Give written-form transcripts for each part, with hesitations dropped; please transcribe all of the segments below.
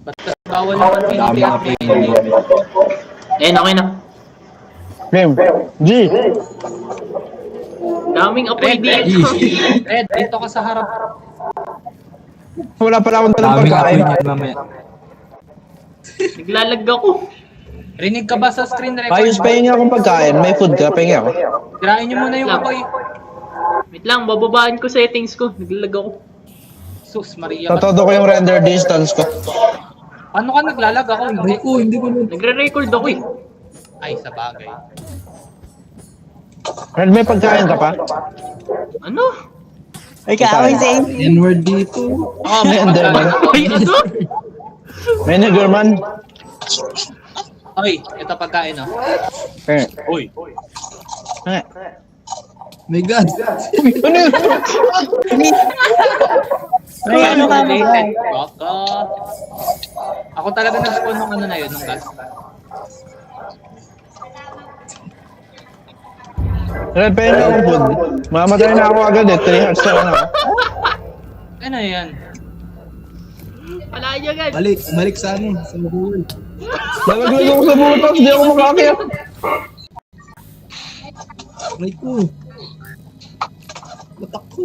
Ba't bawal naman Dami PvP nga at PvP. main? Okay na. Game. G. Daming apoy Red, dito. Red, dito ka sa harap. Wala pala akong dalang Daming apoy pagkain. niyan mamaya. Naglalag ako. Rinig ka ba sa screen record? Ayos, pahingi akong pagkain. May food ka, pahingi ako. Tirahin nyo muna yung Lang. apoy. Wait lang, bababaan ko settings ko. Naglalag ako. Sus, Maria. Tatodo ko yung render distance ko. Ano ka naglalag ako? Hindi. Hindi ko nun. Nagre-record ako eh. Ay, sa bagay. Red, may pagkain ka pa? Ano? Ay, kaaway sa inyo. N-word dito. Oh, May Enderman. Ay, ano? May Niggerman. Oy, ito pagkain oh. Eh. Uy. Eh. My God. Ano yun? May ano ka mo ba? Baka. Ako talaga nag-spawn nung ano na yun, nung gas. Red, pahingi akong food. Mamatay na ako agad eh. 3 hearts na lang ako. Ano yan? Wala niya gan. Balik sa ano. Sa buhay. Nalaglag ako sa butas. Di ako makakaya. Aray ko. Batak ko.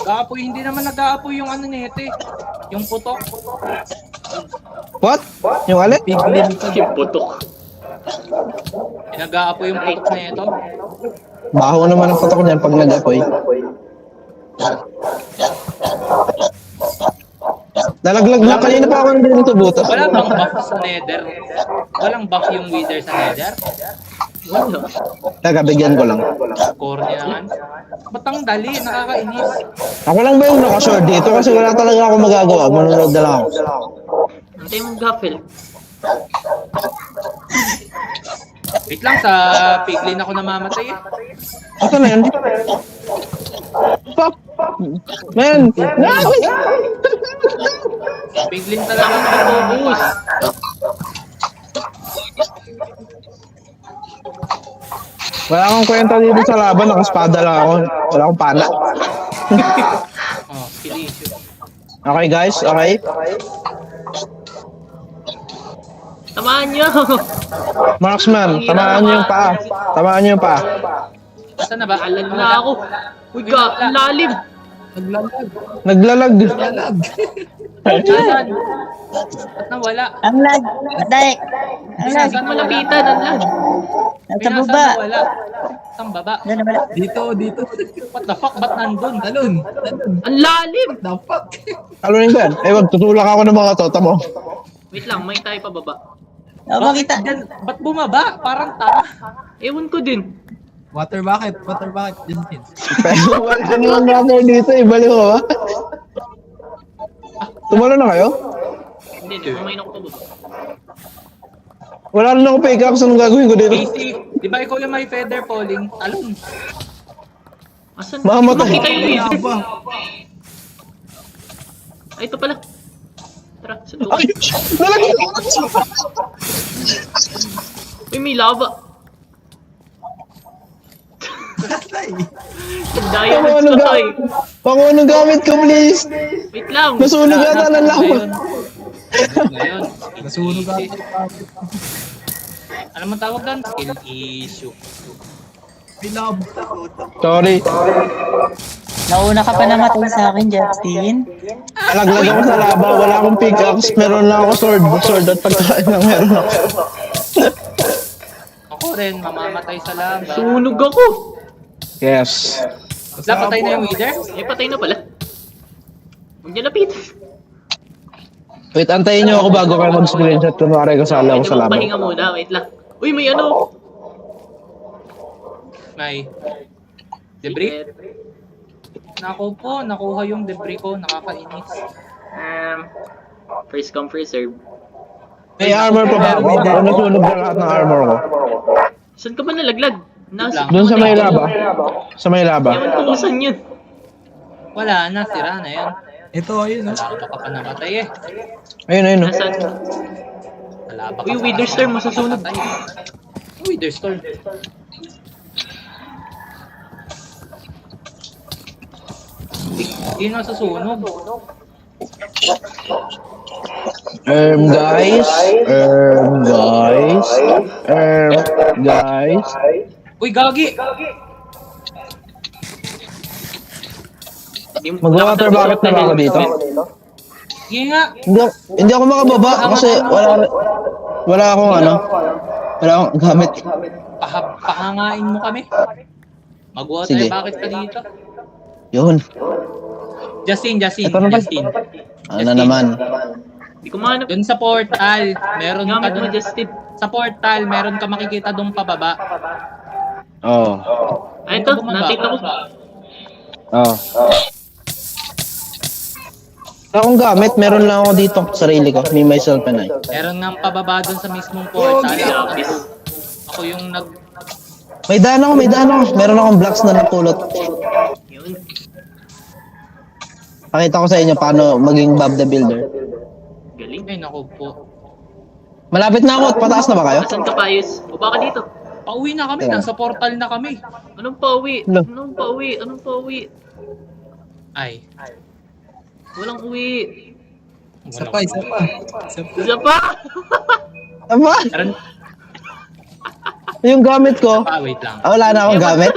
Gaapoy, hindi naman nag-aapoy yung ano nito eh. Yung putok. What? Yung alin? Piglin ka. Yung putok. Nag-aapoy yung putok na ito. Baho naman ang putok niyan pag nag-apoy. Nalaglag na kanina pa ako nandito sa butas. Wala bang buff sa nether? Walang buff yung wither sa nether? Wala. Teka, bigyan ko lang. Corny naman. Ba't ang dali? Nakakainis. Ako lang ba yung nakashort dito kasi wala talaga ako magagawa. Manunod na lang ako. Antay mong gaffel. Wait lang, sa piglin ako namamatay eh. Ito na yun. Fuck! Man! Piglin talaga nakafocus. Wala akong kwenta dito sa laban. Nakaspada lang ako. Wala akong pana. Oh, skill issue. Okay guys, okay? Tamaan niyo. Marksman, tamaan niyo yung paa. Tamaan niyo yung paa. Saan na ba? Alag na ako. Uy, ang lalim. Naglalag. Naglalag. Naglalag. Saan? Ba't nawala? Ang lag. Dahil. Ang lag. Saan Malapitan, ang lag. Nasa Pinasaan baba. nawala? Saan baba? Doon na wala. Dito. What the fuck? Ba't nandun? Talon. Ang lalim. The fuck? Talunin ko yan. Eh, wag, tutulak ako ng mga to. Tamo. Wait lang, may tayo pa baba. Oo, makita. Ba't bumaba? Parang tanga. Ewan ko din. Water bucket. Diyan din. Pero wala naman water dito eh. Baliw ko ba? Tumalo na kayo? Hindi, kumain ako pa baba. Wala rin ako pickaxe. Anong gagawin ko dito? Easy. Di ba ikaw yung may feather falling? Talon. Asan? Mamamatay. Makita yung laser. Aba. Ay, ito pala. Tara, sundukan. Ay! Nalaglag ako! Uy, may lava. Patay. Yung diamonds ko to eh. Pangunong gamit ko, please! Wait lang. Nasunog ata ng lava. Ngayon. Nasunog ako. Ano man tawag doon? Skill issue. May labo. Sorry. Nauna ka pa namatay sa akin, Justin. Nalaglag ako sa lava. Wala akong pickaxe. Meron lang ako sword. Sword at pagkain lang meron ako. Ako rin, mamamatay sa lava. Sunog ako. Yes. Wala, patay na yung wither? Eh, patay na pala. Huwag niya lapit. Wait, antayin niyo ako bago kayo mag-screenshot. Kunwari kasala ako Pwede sa mong lava. pahinga muna. Wait lang. Uy, may ano. May debris? Naku po, nakuha yung debris ko. Nakakainis. First come, first serve. May armor pa ba ako? O nasunog na lahat ng armor ko? Saan ka ba nalaglag? Nasa Doon sa may laba. Sa may laba. Ewan ko kung saan yun. Wala na, sira na yan. Ito, ayun. Wala ka pa namatay eh. Ayun, ayun. Nasaan? Wala pa ka Uy, pa Wither Storm, masusunog. namatay. Wither Storm. Hindi nga susunog. Guys. Guys. Uy, gagi! Mag-water bucket na ba ako dito? Sige nga. Hindi ako makababa kasi wala akong ano. Wala akong gamit. Pahangain mo kami. Mag-water Sige. bakit ka dito? Yun. Justin. Ito na ba? Ano naman? Hindi ko mahanap. Doon sa portal, meron ka Gamit mo, doon. Justin. Sa portal, meron ka makikita doon pababa. Oo. Ay, ito. Nakita ko. Oo. Akong gamit, meron lang ako dito. Sarili ko. Me, myself, and I. Meron nga pababa doon sa mismong portal. Lapis. Ako yung May daan ako. Meron akong blocks na napulot. Yun. Pakita ko sa inyo paano maging Bob the Builder. Galing. Ay, naku po. Malapit na ako. Pataas na ba kayo? Asan ka, Payos? Baba ka dito. Pauwi na kami, nasa portal na kami. Anong pauwi? Hello. Anong pauwi? Ay. Walang uwi. Isa pa. Isa pa! Tama? Meron Yung gamit ko. wait lang. Wala na akong gamit.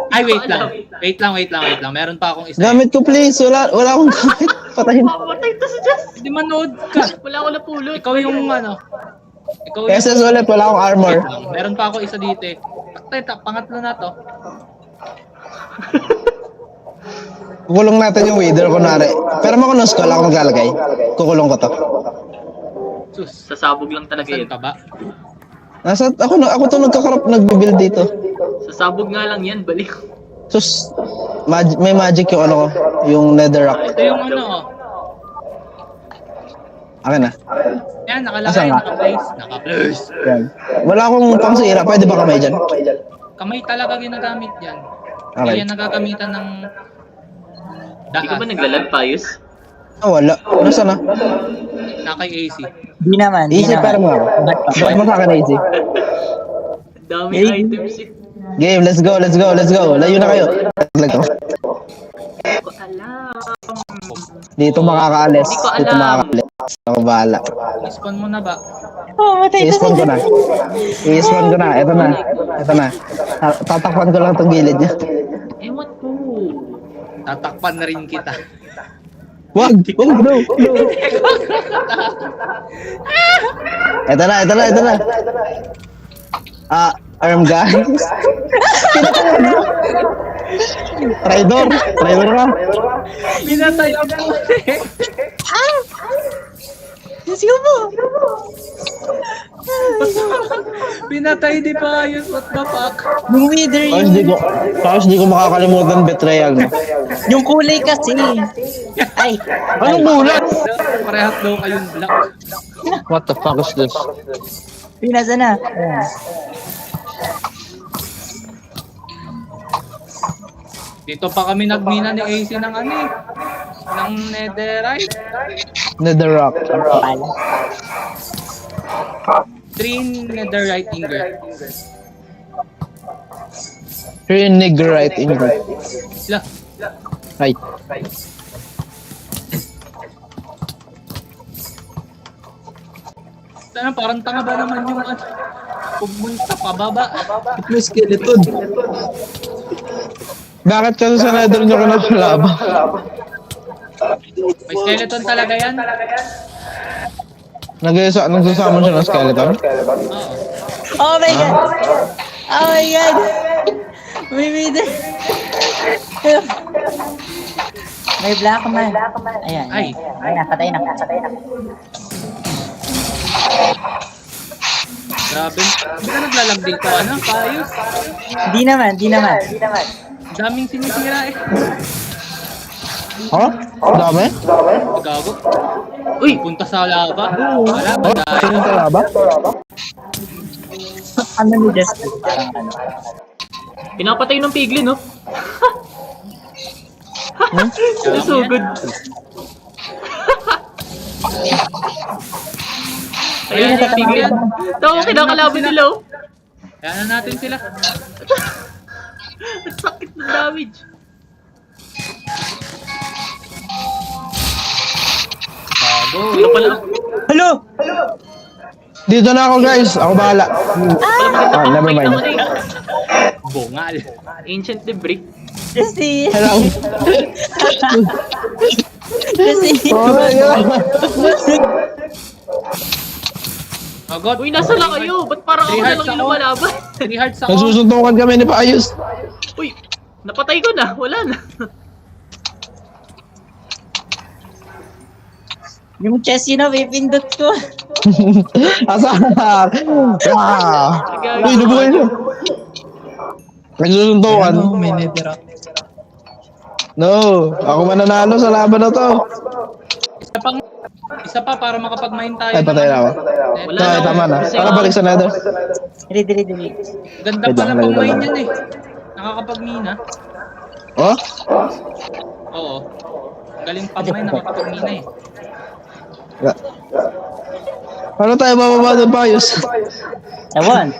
Ay, wait lang. Meron pa akong isa. Gamit ko please. Wala akong gamit. Patayin. Mamatay to si Jess! Hindi manood ka. Wala ako napulot. Ikaw yung ano. Ikaw yung... SS ulit. Wala akong armor. Wait lang. Meron pa ako isa dito eh. Pangatlo na to. Kukulong natin yung wither kunwari. Pero makunos ko. Wala akong maglalagay. Kukulong ko to. Sus. Sasabog lang talaga Saan yun. ka ba? Ako to nagbibuild dito. Sasabog nga lang yan, balik. Sus, may magic yung ano ko. Yung netherrack. Ito yung ano oh. Akin na. Yan, nakalagay. Asan nga? Naka-place. Yan. Wala akong pangsira. Pwede ba kamay dyan? Kamay talaga ginagamit yan. Okay. Yan nagagamitan ng Hindi ka ba dahas. naglalag, Payos? Wala. Nasaan na? Naka-AC. Di naman. Easy pero mo ako. Ba't mo sa akin easy? Ang daming Hey. items eh. Game, let's go. Layo na kayo. Hindi ko alam. Dito makakaalis. Hindi ko alam. Dito makakaalis. Ako bahala. Spawn mo na ba? Oh, matay na I-spawn ko na. Ito na. Tatakpan ko lang itong gilid niya. Ewan ko. Tatakpan na rin kita. Wag! No! Ito na. Arm guys. Traidor ka. Pinatay ako. Sige mo. Pinatay di pa yun. What the fuck? Yung wither Tapos di ko makakalimutan betrayal mo. Yung kulay kasi. Ay. Anong bulat? Parehas daw kayong black. What the fuck is this? Pinasa na. Ayan. Dito pa kami nagmina ni AC ng ano eh. Ng netherite. Netherrack. Pala. 3 netherite ingot. Niggerite ingot. Lah, Right. sana parang tanga ba naman yung ano. Pumunta pababa. May skeleton. Bakit kasi sa nether nyo kinakalaba? May skeleton talaga yan. Nagsasamon siya ng skeleton? Oo. Oh my god. Oh my god. May wither. May black man. Ayan. Ay. Ayan, patay na. Grabe. Hindi ka naglalag dito, ano? Paayos. Di naman. Daming sinisira eh. Ha? Dami? Gago. Uy! Punta sa lava. Wala ba dahil? Sino sa laba? Ano ni Justin? Parang ano. Pinapatay ng piglin, no? It's so good. Ayan yung piglin. Tawa, kinakalaban nila, oh. Kaya na natin sila. Ang sakit ng damage. Ano pala? Hello! Dito na ako guys. Ako bahala. Ah, never mind. Bungal. Ancient debris. Kasi... Hello. Kasi... Oh my God. Oh God. Uy, nasa lang kayo? Ba't parang ako 3 na hearts lang yung ako. lumalaban? 3 hearts ako. Nagsusuntukan kami ni Paayos. Uy, napatay ko na. Wala na. Yung chest yun na, pipindot ko. Asan? Ah. Uy, nabuhay siya. Nagsusuntukan. Ano, may netherrack. No, ako mananalo sa laban na to. Isa pa para makapag-mine tayo. Ay, patay na ako. Wala Ay, na. tama na. Kasi Para balik sa nether. Dili. Ganda Wait pala lang, pang wait mine lang. yan eh. Nakakapag-mina. Oh? Oo. Galing pang mine, nakakapag-mina eh. Paano tayo bababa doon, Paayos? Ewan.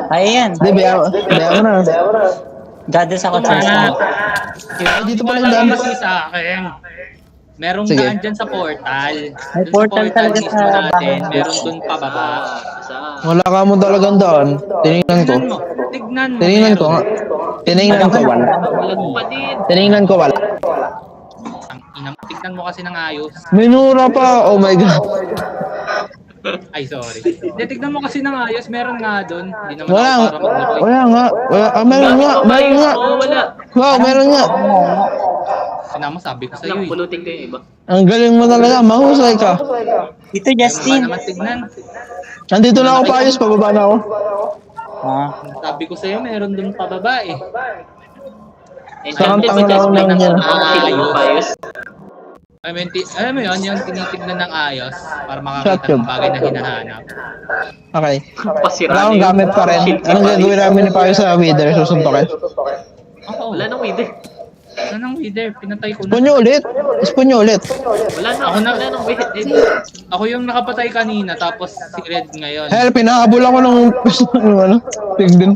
Ayan. Hindi, bayaan mo na. Gadas ako chest. Ay, dito pala yung Wala dami. kasi sa akin. Merong Sige. daan dyan sa portal. May Dun portal talaga mismo sa natin. bahay. Meron dun pababa. Saan? Wala ka mo talagang daan. Tinignan ko. Tignan mo. Tignan mo. Tinignan ko nga. meron. Tinignan ko, wala. Walang pa din. Tinignan ko, wala. Ang ina mo, tignan mo kasi ng ayos. Minura pa, oh my God. Ay, sorry. Hindi, tignan mo kasi ng ayos. Meron nga dun. Hindi naman Wala ako nga. para maglaro eh. Wala nga. Wala. Ah, meron nga. Meron nga. Oo, wala. Wow, meron nga. Tignan mo, sabi ko sa'yo Lang, eh. pulutin ko yung iba. Ang galing mo talaga. Mahusay ka. Dito, Hindi mo ba Justin. naman tignan? Nandito na ako, Paayos. Pababa na ako. Ah. Sabi ko sa'yo, meron dun pababa eh. Saan Enchanted ba tanga just lang ng yan? tingin mo payos? Alam mo yun, yung tinitignan ng ayos para Shut makakita up. ng bagay na hinahanap. Okay. Pasira Wala na akong yung gamit pa rin. shit ni Anong Payos. gagawin namin ni Paayos sa Wither? Susuntokin. Oo. Wala nang wither. Wala nang wither, pinatay ko Spawn na. nyo ulit. Spawn nyo ulit. Wala na. Ako na. Wala nang wither. Ako yung nakapatay kanina, tapos si Red ngayon. Hell, pinahabol ako ng yung ano, Tigdin.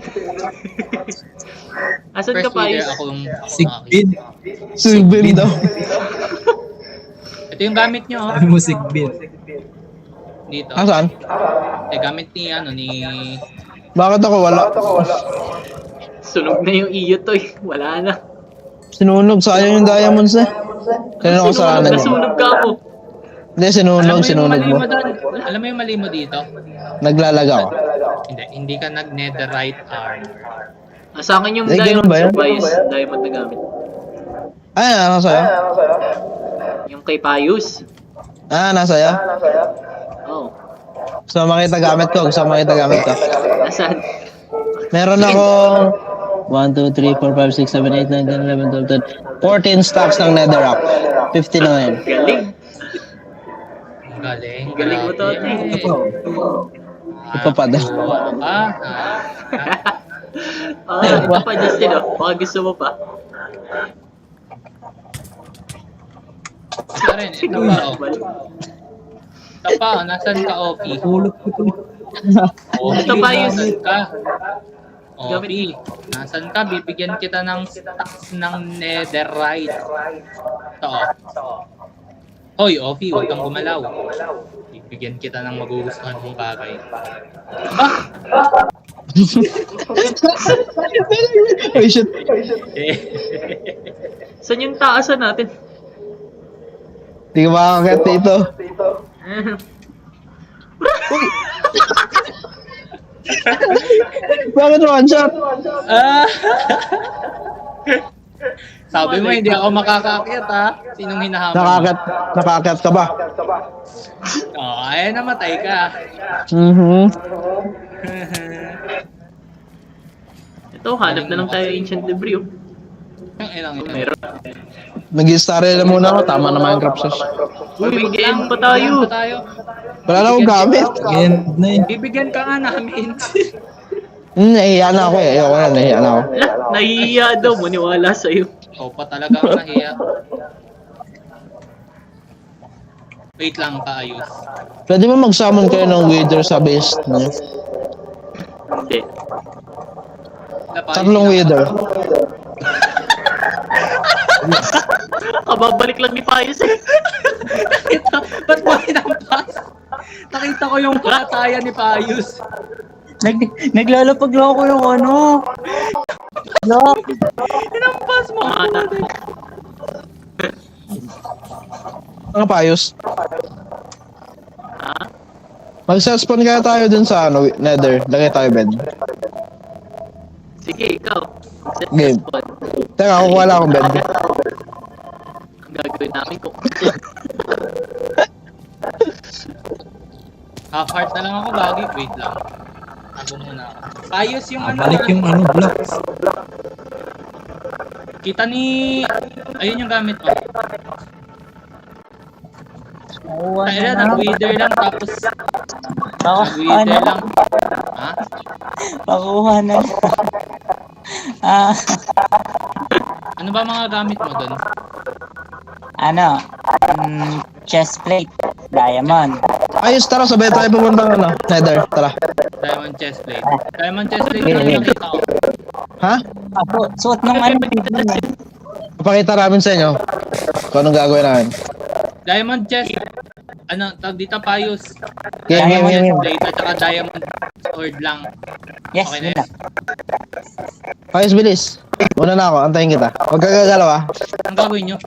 Asan ka First wither, payos? ako yung... Sigbin. Sigbin daw. Ito yung gamit nyo, oh. Sabi mo sigbin. Dito. Asan? Gamit ni, ni... Bakit ako wala? Sunog na yung iyo to eh. Wala na. Sinunog, sayang yung diamonds eh. Kailan ako sa kanan niya? Nasunog ka ako. Hindi, sinunog mali mo. doon? Alam mo yung mali mo dito? Naglalaga ako. Hindi ka nag-netherite arm. Sa akin yung Eh, ganun diamond ba yan? sa Payos. Diamond na gamit. Ay, nasa sa'yo? Yung kay Payos. Ah, nasa sa'yo? Oh. Gusto mo makita gamit ko? Gusto mo makita gamit ko? Nasaan? Meron akong 1, 2, 3, 4, 5, 6, 7, 8, 9, 10, 11, 12, 13 stacks ng netherrack. 50 na ngayon. Galing. Galing. Galing mo to, grabe. ate. Ito pa daw. Ito pa Justin oh. Baka gusto mo pa. Ito rin, ito pa, oh. Ito pa, oh. Nasaan ka, Opi? Pulot ko to. Opi, Ito pa yun. nasaan ka? Opi, nasaan ka? Bibigyan kita ng stacks ng netherite. Ito, oh. Hoy, Opi, huwag kang gumalaw. Bibigyan kita ng magugustuhan mong bagay. Ay, shit. Saan yung taasan natin? Di ka makakakit dito. Bakit one shot? Ah! Sabi mo, hindi ako makakaakyat, ha? Sinong hinahamon mo? Nakakit ka ba? Oo, ay namatay ka. Ito, hanap na lang tayo ancient debris oh. Yung ilang ito. Meron. Mag-i-starry na muna ako. Tama na Minecraft sus. Uy, mag-end pa tayo. Wala na akong gamit. End na yun. Bibigyan ka nga namin. Nahiya na ako eh. Ayoko na, nahiya na ako. Ala, nahihiya daw. Maniwala sa'yo. Ikaw pa talaga ang nahiya. Wait lang, paayos. Pwede ba mag-summon kayo ng wither sa base niyo? Hindi. Tatlong wither. Kababalik lang ni Payos eh. Ba't mo hinampas? Nakita ko yung kalatayan ni Payus. Naglalapag lang ako ng ano. Lock. Inampas mo. Ano Payus? Ha? Mag-spawn kaya tayo dun sa ano, nether. Lagay tayo bed. Sige, ikaw. Set Game. spot. Teka, kukuha lang akong bed. Ang gagawin namin ko. Half heart na lang ako lagi. Wait lang. Tago muna ako. Payus yung ano. Balik yung ano, blocks. Kita ni... Ayun yung gamit mo. Nakuha Kaya na. nag-wither lang tapos... Nakuha Nag-wither na. lang. Ha? Nakuha na. Ah, Ano ba mga gamit mo doon? ano? Chest plate. Diamond. Ayos, tara, sabay tayo pumunta ng ano, nether. Tara. Diamond chest plate. Diamond chest plate Okay, yung okay. nakita ko. Ha? Ako, suot nung ano. Papakita namin sa inyo kung anong gagawin namin. Diamond chest. Ano, tawag dito Payus. Game, game, Diamond game, chest game. plate at saka diamond sword lang. Yes, Okay na yun yun. lang. Ayos, bilis. Una na ako, antayin kita. Huwag kagagalaw ah. Ang gagawin nyo?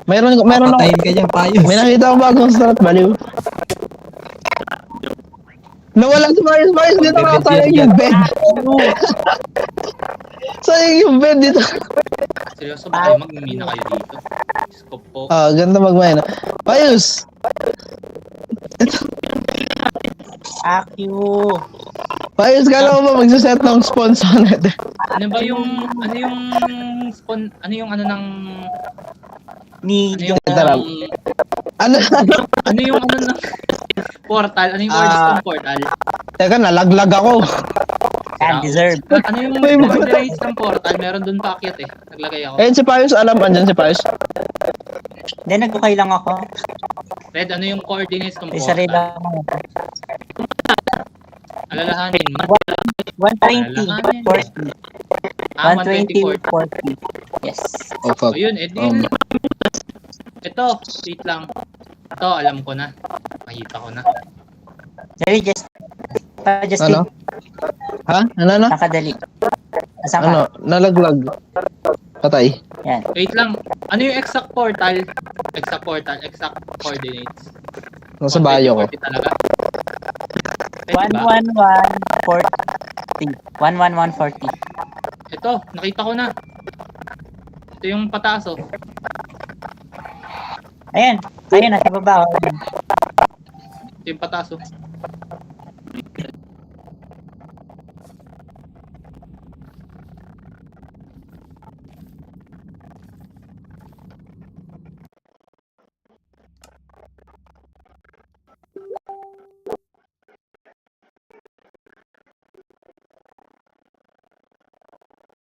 Meron ako. Patayin ka dyan, Payus. May nakita akong bagong strat value. Nawala si Marius. Marius, dito ka. Sayang yung bed. Sayang yung bed dito. Seryoso ba kayo magmimina kayo dito? Scope po. Ah, ganda magmahina. Marius! Akyu. Marius, kala mo ba magsaset ng spawn sa nether? Ano ba yung... Ano yung... Spawn... Ano yung ano ng... Ni Ano yung... Tara. Ano? Ano yung ano ng... Portal? Ano yung words ng portal? Teka, nalaglag ako. can deserve. Ano yung May mga- nag-raise ng portal? Meron dun paakyat eh. Naglagay ako. Ayun si Marius, alam, andyan si Marius. Then nag-okay lang ako. Red, ano yung coordinates ng May sarili portal? lang ako. Alalahanin. 120, 40. Ah, 120, 120 40. Yes. Oh, fuck. Ayun, edi. Ito, wait lang. Ito, alam ko na. Nakita ko na. Dali, just Ano? Ha? Ano? nakadali. Nasaan ka? Ano? Nalaglag. Patay. Yan. Wait lang. Ano yung exact portal? Exact portal, exact coordinates. Nasa bayo ko. 120 talaga. Pwede ba? 11140. 11140. Ito, nakita ko na. Ito yung pataas oh. Ayan. Ayun, nasa baba. Oh. Ito yung pataas oh.